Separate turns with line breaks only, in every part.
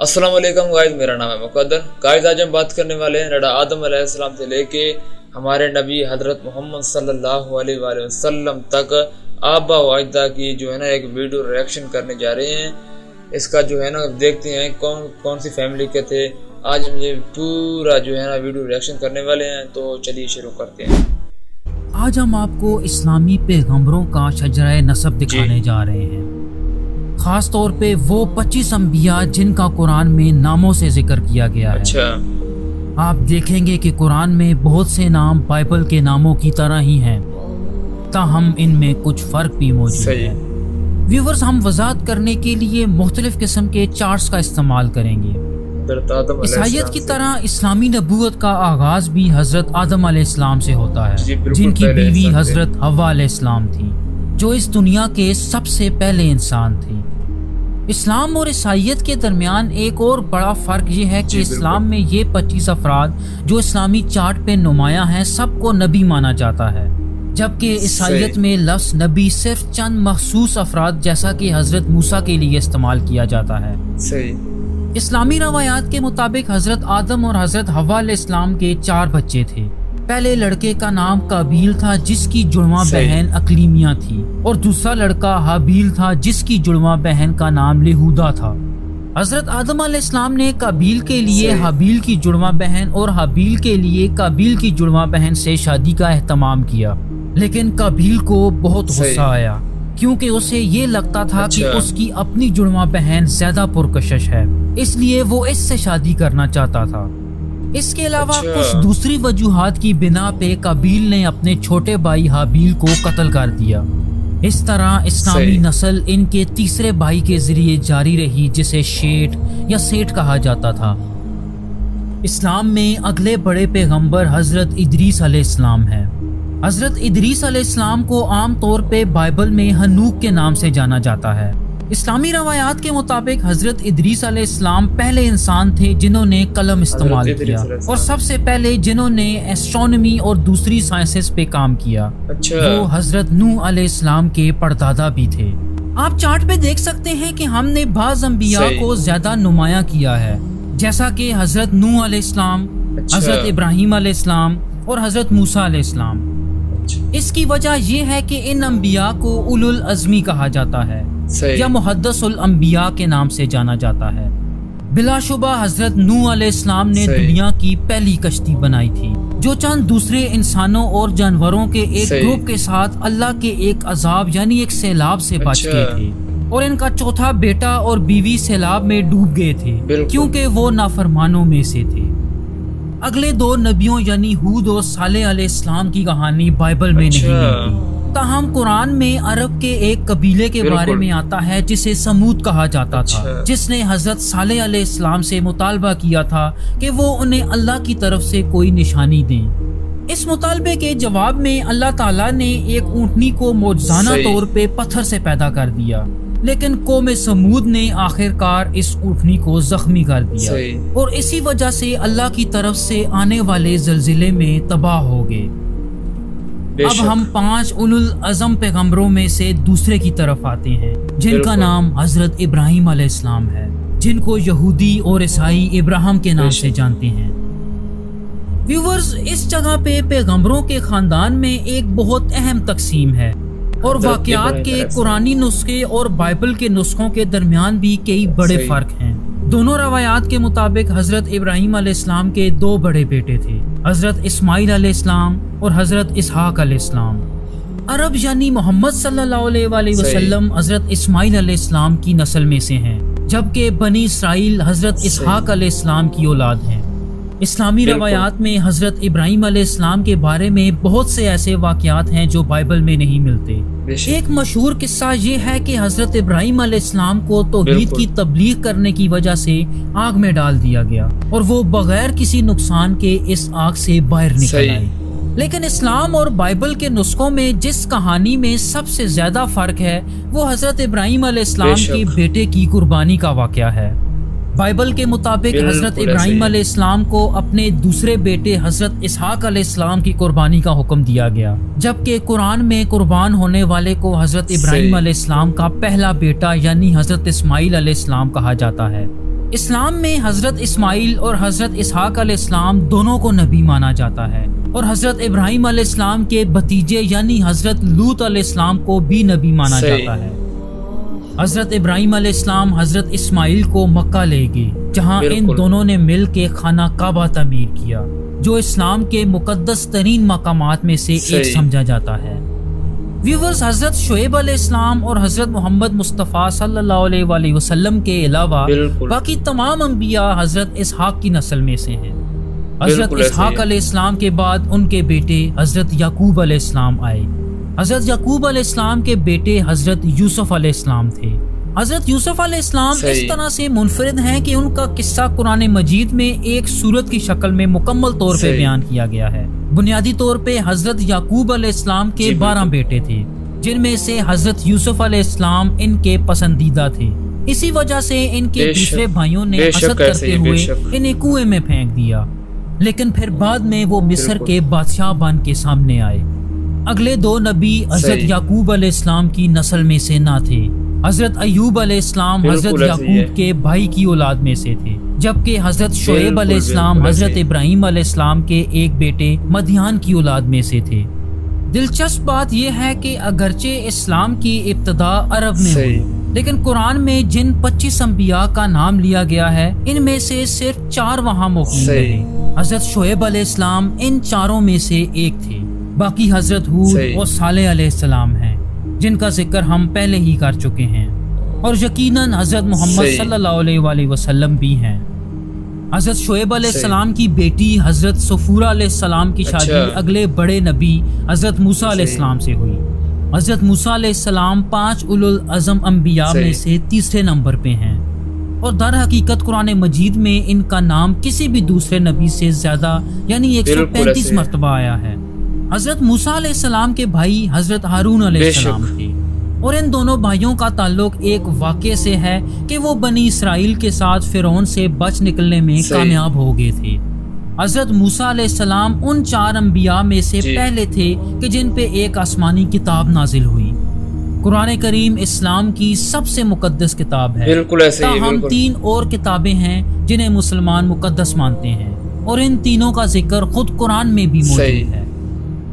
अस्सलाम वालेकुम गाइस, मेरा नाम है मुक़द्दर। गाइस आज हम बात करने वाले हैं नड़ा आदम अलैहिस्सलाम से लेके हमारे नबी हज़रत मोहम्मद सल्लल्लाहु अलैहि वसल्लम तक आबा व अजदा की जो है ना एक वीडियो रिएक्शन करने जा रहे हैं। इसका जो है ना देखते हैं कौन कौन सी फैमिली के थे। आज हम ये पूरा जो है ना वीडियो रिएक्शन करने वाले हैं, तो चलिए शुरू करते हैं।
आज हम आपको इस्लामी पैगंबरों का शजरा नसब दिखाने जा रहे हैं, खास तौर पे वो 25 अंबिया जिनका कुरान में नामों से जिक्र किया गया है।
अच्छा,
आप देखेंगे कि कुरान में बहुत से नाम बाइबल के नामों की तरह ही हैं, ताहम इनमें कुछ फ़र्क भी मौजूद है। व्यूवर्स, हम वजाहत करने के लिए मुख्तलिफ किस्म के चार्ट्स का इस्तेमाल करेंगे। ईसाईयत की तरह इस्लामी नबूवत का आगाज भी हज़रत आदम अलैहिस्सलाम से होता है, जिनकी बीवी हज़रत हव्वा अलैहिस्सलाम थी, जो इस दुनिया के सबसे पहले इंसान थे। इस्लाम और ईसाईयत के दरमियान एक और बड़ा फ़र्क ये है कि इस्लाम में ये 25 अफराद जो इस्लामी चार्ट पे नुमाया हैं, सबको नबी माना जाता है, जबकि ईसाईयत में लफ्ज़ नबी सिर्फ चंद मखसूस अफराद जैसा कि हज़रत मूसा के लिए इस्तेमाल किया जाता है। इस्लामी रवायात के मुताबिक हज़रत आदम और हज़रत हव्वा अलैहिस्सलाम के 4 बच्चे थे। पहले लड़के का नाम काबील था, जिसकी जुड़वा बहन अकलीमिया थी, और दूसरा लड़का हाबील था, जिसकी जुड़वा बहन का नाम लेहूदा था। हज़रत आदम अलैहिस्सलाम ने काबील के लिए हाबील की जुड़वा बहन और हाबील के लिए काबील की जुड़वा बहन से शादी का एहतमाम किया, लेकिन काबील को बहुत गुस्सा आया, क्योंकि उसे ये लगता था कि उसकी अपनी जुड़वा बहन ज्यादा पुरकशिश है, इसलिए वो इससे शादी करना चाहता था। इसके अलावा कुछ दूसरी वजूहात की बिना पे काबील ने अपने छोटे भाई हाबील को कत्ल कर दिया। इस तरह इस्लामी नस्ल इनके तीसरे भाई के जरिए जारी रही, जिसे शेठ या सेठ कहा जाता था। इस्लाम में अगले बड़े पैगंबर हजरत इदरीस अलैहिस्सलाम है। हजरत इदरीस अलैहिस्सलाम को आम तौर पे बाइबल में हनूक के नाम से जाना जाता है। इस्लामी रवायात के मुताबिक हजरत इदरीस अलैहिस्सलाम पहले इंसान थे जिन्होंने कलम इस्तेमाल किया, और सबसे पहले जिन्होंने एस्ट्रोनॉमी और दूसरी साइंसेस पे काम किया। वो हजरत नूह अलैहिस्सलाम के परदादा भी थे। आप चार्ट पे देख सकते हैं कि हमने बाज़ अंबिया को ज्यादा नुमाया किया है, जैसा कि हजरत नूह अलैहिस्सलाम, हजरत इब्राहिम अलैहिस्सलाम और हजरत मूसा अलैहिस्सलाम। इसकी वजह यह है कि इन अंबिया को उलुल अज़मी कहा जाता है, या मुहद्दसुल अंबिया के नाम से जाना जाता है। बिलाशुबा हजरत नूह अलैहिस्सलाम ने दुनिया की पहली कश्ती बनाई थी, जो चंद दूसरे इंसानों और जानवरों के एक ग्रुप के साथ अल्लाह के एक अजाब यानी एक सैलाब से बच गए थे, और इनका चौथा बेटा और बीवी सैलाब में डूब गए थे, क्योंकि वो नाफरमानों में से थे। अगले 2 नबियों यानी हूद और सालेह अलैहिस्सलाम की कहानी बाइबल में नहीं मिलती, ताहम कुरान में अरब के एक कबीले के बारे में आता है जिसे समूद कहा जाता था, जिसने हजरत सालेह अलैहिस्सलाम से मुतालबा किया था कि वो उन्हें अल्लाह की तरफ से कोई निशानी दें। इस मुतालबे के जवाब में अल्लाह ताला ने एक ऊँटनी को मौजज़ाना तौर पे पत्थर से पैदा कर दिया, लेकिन कौम समूद ने आखिरकार इस ऊँटनी को जख्मी कर दिया, और इसी वजह से अल्लाह की तरफ से आने वाले ज़लज़ले में तबाह हो गए। अब हम 5 उलुल अज़म पैगंबरों में से दूसरे की तरफ आते हैं, जिनका नाम हजरत इब्राहिम अलैहिस्सलाम है, जिनको यहूदी और ईसाई इब्राहिम के नाम से जानते हैं। व्यूवर्स, इस जगह पे पैगंबरों के खानदान में एक बहुत अहम तकसीम है, और वाक़यात के कुरानी नुस्खे और बाइबल के नुस्खों के दरमियान भी कई बड़े फ़र्क हैं। दोनों रवायात के मुताबिक हज़रत इब्राहिम अलैहिस्सलाम के 2 बड़े बेटे थे, हज़रत इस्माइल अलैहिस्सलाम और हज़रत इसहाक अलैहिस्सलाम। अरब यानी मोहम्मद सल्लल्लाहु अलैहि वसल्लम हज़रत इस्माइल अलैहिस्सलाम की नस्ल में से हैं, जबकि बनी इसराइल हज़रत इसहाक अलैहिस्सलाम की औलाद हैं। इस्लामी रवायात में हज़रत इब्राहिम अलैहिस्सलाम के बारे में बहुत से ऐसे वाक़यात हैं जो बाइबल में नहीं मिलते। एक मशहूर किस्सा ये है कि हज़रत इब्राहिम अलैहिस्सलाम को तौहीद की तबलीग करने की वजह से आग में डाल दिया गया, और वो बगैर किसी नुकसान के इस आग से बाहर निकल आए। लेकिन इस्लाम और बाइबल के नुस्खों में जिस कहानी में सबसे ज्यादा फर्क है, वो हज़रत इब्राहिम अलैहिस्सलाम के बेटे की कुर्बानी का वाक़या है। बाइबल के मुताबिक हजरत इब्राहिम अलैहिस्सलाम को अपने दूसरे बेटे हजरत इसहाक अलैहिस्सलाम की कुर्बानी का हुक्म दिया गया, जबकि कुरान में कुर्बान होने वाले को हजरत इब्राहिम अलैहिस्सलाम का पहला बेटा यानी हजरत इस्माइल अलैहिस्सलाम कहा जाता है। اسلام میں حضرت اسماعیل اور حضرت اسحاق علیہ السلام دونوں کو نبی مانا جاتا ہے، اور حضرت ابراہیم علیہ السلام کے بھتیجے یعنی حضرت لوط علیہ السلام کو بھی نبی مانا جاتا ہے۔ حضرت ابراہیم علیہ السلام حضرت اسماعیل کو مکہ لے گئے، جہاں ان دونوں نے مل کے خانہ کعبہ تعمیر کیا، جو اسلام کے مقدس ترین مقامات میں سے ایک سمجھا جاتا ہے۔ ویورز، حضرت شعیب علیہ السلام اور حضرت محمد مصطفیٰ صلی اللہ علیہ وآلہ وسلم کے علاوہ باقی تمام انبیاء حضرت اسحاق کی نسل میں سے ہیں۔ حضرت اسحاق علیہ السلام کے بعد ان کے بیٹے حضرت یعقوب علیہ السلام آئے۔ حضرت یعقوب علیہ السلام کے بیٹے حضرت یوسف علیہ السلام تھے۔ حضرت یوسف علیہ السلام اس طرح سے منفرد ہیں کہ ان کا قصہ قرآن مجید میں ایک سورت کی شکل میں مکمل طور پہ بیان کیا گیا ہے۔ بنیادی طور پہ حضرت یعقوب علیہ السلام کے 12 بیٹے تھے، جن میں سے حضرت یوسف علیہ السلام ان کے پسندیدہ تھے۔ اسی وجہ سے ان کے دوسرے بھائیوں نے حسد کرتے ہوئے انہیں کنویں میں پھینک دیا، لیکن پھر بعد میں وہ مصر کے بادشاہ بن کے سامنے آئے۔ اگلے 2 نبی حضرت یعقوب علیہ السلام کی نسل میں سے نہ تھے۔ حضرت ایوب علیہ السلام حضرت یعقوب کے بھائی کی اولاد میں سے تھے، جبکہ حضرت شعیب علیہ السلام حضرت ابراہیم علیہ السلام کے ایک بیٹے مدیان کی اولاد میں سے تھے۔ دلچسپ بات یہ ہے کہ اگرچہ اسلام کی ابتدا عرب میں ہوئی، لیکن قرآن میں جن 25 انبیاء کا نام لیا گیا ہے، ان میں سے صرف 4 وہاں مقیم رہے۔ حضرت شعیب علیہ السلام ان 4 میں سے ایک تھے، باقی حضرت ہود اور صالح علیہ السلام ہیں، جن کا ذکر ہم پہلے ہی کر چکے ہیں، اور یقیناً حضرت محمد صلی اللہ علیہ وآلہ وسلم بھی ہیں۔ حضرت شعیب علیہ السلام کی بیٹی حضرت صفورہ علیہ السلام کی شادی اگلے بڑے نبی حضرت موسیٰ علیہ السلام سے ہوئی۔ حضرت موسیٰ علیہ السلام 5 اولو العزم انبیاء میں سے تیسرے نمبر پہ ہیں، اور در حقیقت قرآن مجید میں ان کا نام کسی بھی دوسرے نبی سے زیادہ یعنی 135 مرتبہ آیا ہے۔ حضرت موسیٰ علیہ السلام کے بھائی حضرت ہارون علیہ السلام تھے، اور ان دونوں بھائیوں کا تعلق ایک واقعے سے ہے کہ وہ بنی اسرائیل کے ساتھ فرعون سے بچ نکلنے میں کامیاب ہو گئے تھے۔ حضرت موسیٰ علیہ السلام ان 4 انبیاء میں سے پہلے تھے کہ جن پہ ایک آسمانی کتاب نازل ہوئی۔ قرآن کریم اسلام کی سب سے مقدس کتاب ہے، تاہم 3 اور کتابیں ہیں جنہیں مسلمان مقدس مانتے ہیں، اور ان تینوں کا ذکر خود قرآن میں بھی موجود ہے۔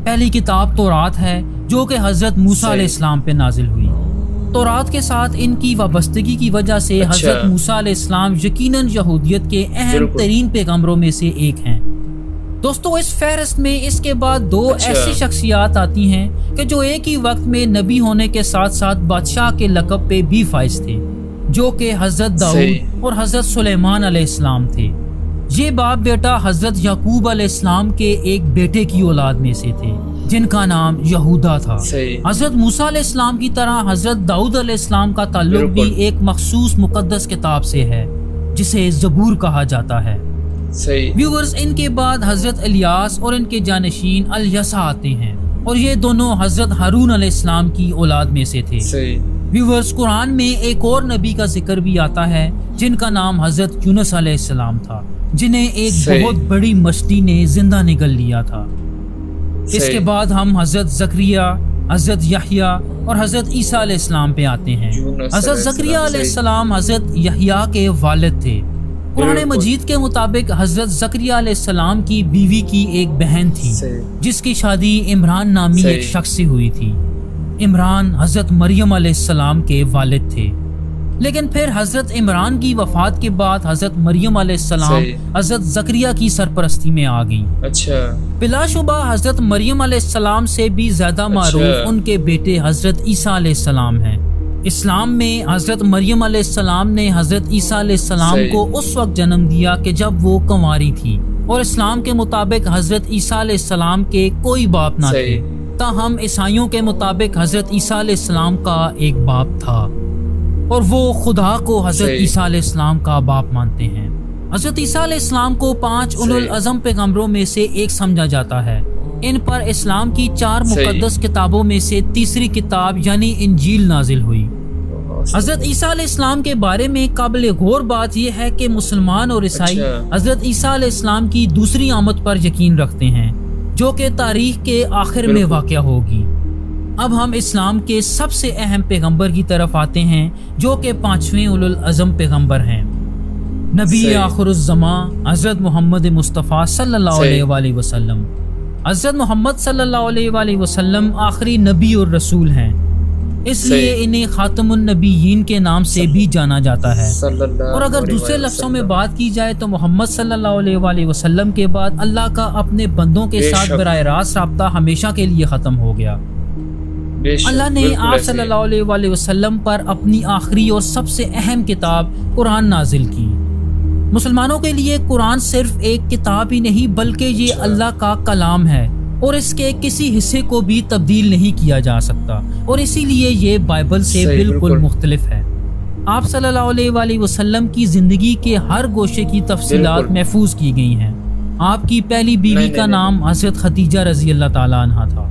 پہلی کتاب تورات ہے، جو کہ حضرت موسیٰ علیہ السلام پہ نازل ہوئی۔ تورات کے ساتھ ان کی وابستگی کی وجہ سے حضرت موسیٰ علیہ السلام یقیناً یہودیت کے اہم ترین پیغمبروں میں سے ایک ہیں۔ دوستو، اس فہرست میں اس کے بعد 2 ایسی شخصیات آتی ہیں کہ جو ایک ہی وقت میں نبی ہونے کے ساتھ ساتھ بادشاہ کے لقب پہ بھی فائز تھے، جو کہ حضرت داؤد اور حضرت سلیمان علیہ السلام تھے۔ یہ باپ بیٹا حضرت یعقوب علیہ السلام کے ایک بیٹے کی اولاد میں سے تھے، جن کا نام یہودا تھا۔ حضرت موسیٰ علیہ السلام کی طرح حضرت داؤد علیہ السلام کا تعلق بھی ایک مخصوص مقدس کتاب سے ہے، جسے زبور کہا جاتا ہے۔ ویورز، ان کے بعد حضرت الیاس اور ان کے جانشین الیسع آتے ہیں، اور یہ دونوں حضرت ہارون علیہ السلام کی اولاد میں سے تھے۔ ویورز، قرآن میں ایک اور نبی کا ذکر بھی آتا ہے جن کا نام حضرت یونس علیہ السلام تھا، جنہیں ایک بہت بڑی مچھلی نے زندہ نگل لیا تھا۔ اس کے بعد ہم حضرت زکریا، حضرت یحییٰ اور حضرت عیسیٰ علیہ السلام پہ آتے ہیں۔ حضرت زکریا علیہ السلام حضرت یحییٰ کے والد تھے۔ قرآن مجید کے مطابق حضرت زکریا علیہ السلام کی بیوی کی ایک بہن تھی، جس کی شادی عمران نامی ایک شخص سے ہوئی تھی۔ عمران حضرت مریم علیہ السلام کے والد تھے، لیکن پھر حضرت عمران کی وفات کے بعد حضرت مریم علیہ السلام حضرت زکریا کی سرپرستی میں آ گئیں۔ بلا شبہ حضرت مریم علیہ السلام سے بھی زیادہ معروف ان کے بیٹے حضرت عیسیٰ علیہ السلام ہیں۔ اسلام میں حضرت مریم علیہ السلام نے حضرت عیسیٰ علیہ السلام کو اس وقت جنم دیا کہ جب وہ کنواری تھی، اور اسلام کے مطابق حضرت عیسیٰ علیہ السلام کے کوئی باپ نہ تھے، تاہم عیسائیوں کے مطابق حضرت عیسیٰ علیہ السلام کا ایک باپ تھا، اور وہ خدا کو حضرت عیسیٰ علیہ السلام کا باپ مانتے ہیں۔ حضرت عیسیٰ علیہ السلام کو 5 اولو العزم پیغمبروں میں سے ایک سمجھا جاتا ہے۔ ان پر اسلام کی 4 مقدس کتابوں میں سے تیسری کتاب یعنی انجیل نازل ہوئی۔ حضرت عیسیٰ علیہ السلام کے بارے میں قابل غور بات یہ ہے کہ مسلمان اور عیسائی حضرت عیسیٰ علیہ السلام کی دوسری آمد پر یقین رکھتے ہیں، جو کہ تاریخ کے آخر میں واقع ہوگی۔ اب ہم اسلام کے سب سے اہم پیغمبر کی طرف آتے ہیں، جو کہ 5ویں اولو العزم پیغمبر ہیں۔ नबी आखिरुज़्ज़मा हज़रत मोहम्मद मुस्तफ़ा सल्लल्लाहु अलैहि वसल्लम। हज़रत मोहम्मद सल्लल्लाहु अलैहि वसल्लम आखिरी नबी और रसूल हैं, इसलिए इन्हें खातमुन नबीयीन के नाम से भी जाना जाता है। और अगर दूसरे लफ्ज़ों में बात की जाए तो मोहम्मद सल्लल्लाहु अलैहि वसल्लम के बाद अल्लाह का अपने बंदों के साथ बराह रास्त राब्ता हमेशा के लिए ख़त्म हो गया। अल्लाह ने आप सल्लल्लाहु अलैहि वसल्लम पर अपनी आखिरी और सबसे अहम किताब कुरान नाजिल की। मुसलमानों के लिए कुरान सिर्फ एक किताब ही नहीं बल्कि ये अल्लाह का कलाम है और इसके किसी हिस्से को भी तब्दील नहीं किया जा सकता, और इसीलिए ये बाइबल से बिल्कुल मुख्तलिफ है। आप सल्लल्लाहु अलैहि वसल्लम की जिंदगी के हर गोशे की तफसीलात महफूज की गई हैं। आपकी पहली बीवी का नाम हजरत खदीजा रजी अल्लाह ताला अन्हा था।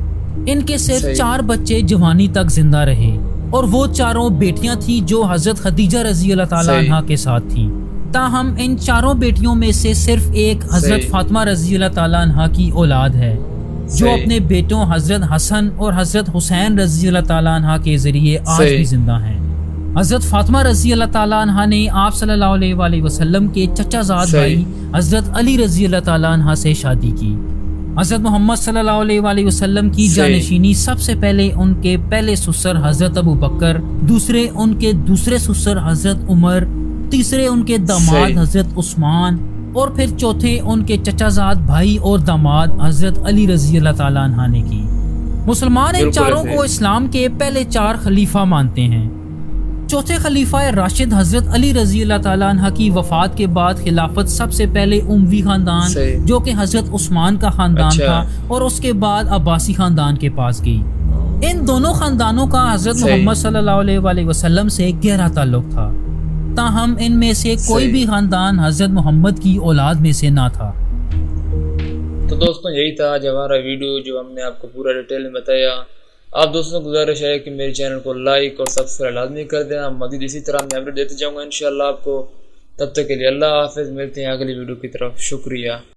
इनके सिर्फ 4 बच्चे जवानी तक जिंदा रहे और वो चारों बेटियां थी जो हजरत खदीजा रजी अल्लाह ताला अन्हा के साथ थी। ताहम इन चारों बेटियों में से सिर्फ एक हजरत फातिमा रजी अल्लाह ताला अन्हा की औलाद है, जो अपने बेटों हजरत हसन और हजरत हुसैन रजी अल्लाह ताला अन्हा के जरिए आज भी जिंदा हैं। हजरत फातिमा रजी अल्लाह ताला अन्हा ने आप सल्लल्लाहु अलैहि वसल्लम के चचाजाद भाई हजरत अली रजी अल्लाह ताला अन्हा से शादी की। हजरत मोहम्मद सल्लल्लाहु अलैहि वसल्लम की जानशीनी सबसे पहले उनके पहले ससुर हजरत अबू बकर, दूसरे उनके दूसरे ससुर हजरत उमर, तीसरे उनके दामाद हजरत उस्मान और फिर चौथे उनके चचाजाद भाई और दामाद हजरत अली रजी अल्लाह ताला अन्हा ने की। मुसलमान इन चारों को इस्लाम के पहले 4 खलीफा मानते हैं। चौथे खलीफा राशिद हजरत अली रजी अल्लाह ताला अन्हा की वफात के बाद खिलाफत सबसे पहले उमवी खानदान जो कि हजरत उस्मान का खानदान था और उसके बाद अब्बासी खानदान के पास गई। इन दोनों खानदानों का हजरत मोहम्मद सल्लल्लाहु अलैहि वसल्लम से गहरा ताल्लुक था, ताहम इनमें से कोई भी खानदान हजरत मोहम्मद की औलाद में से ना था।
तो दोस्तों यही था आज हमारा वीडियो जो हमने आपको पूरा डिटेल में बताया। आप दोस्तों को गुजारिश है कि मेरे चैनल को लाइक और सब्सक्राइब लाजमी कर देना। मज़ीद इसी तरह मैं अपडेट देते जाऊँगा इंशाल्लाह आपको। तब तक के लिए अल्लाह हाफ़िज़। मिलते हैं अगली वीडियो की तरफ। शुक्रिया।